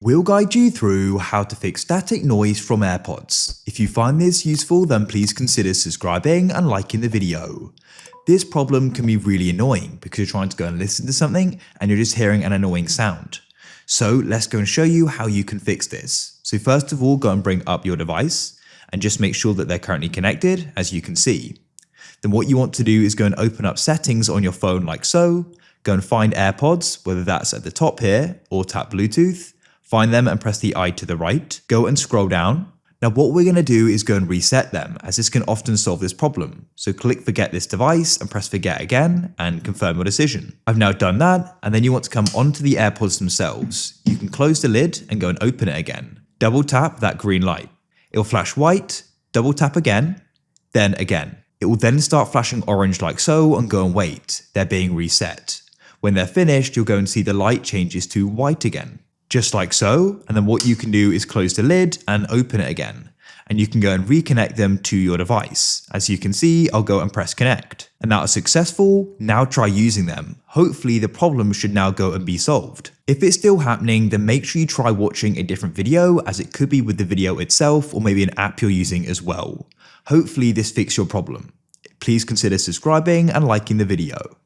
We'll guide you through how to fix static noise from AirPods. If you find this useful, then please consider subscribing and liking the video. This problem can be really annoying because you're trying to go and listen to something and you're just hearing an annoying sound. So let's go and show you how you can fix this. So first of all, go and bring up your device and just make sure that they're currently connected, as you can see. Then what you want to do is go and open up settings on your phone like so, go and find AirPods, whether that's at the top here or tap Bluetooth. Find them and press the eye to the right. Go and scroll down. Now what we're going to do is go and reset them, as this can often solve this problem. So click forget this device and press forget again and confirm your decision. I've now done that, and then you want to come onto the AirPods themselves. You can close the lid and go and open it again. Double tap that green light. It'll flash white, double tap again, then again. It will then start flashing orange like so and go and wait. They're being reset. When they're finished, you'll go and see the light changes to white again. Just like so, and then what you can do is close the lid and open it again. And you can go and reconnect them to your device. As you can see, I'll go and press connect. And that is successful. Now try using them. Hopefully the problem should now go and be solved. If it's still happening, then make sure you try watching a different video, as it could be with the video itself or maybe an app you're using as well. Hopefully this fixed your problem. Please consider subscribing and liking the video.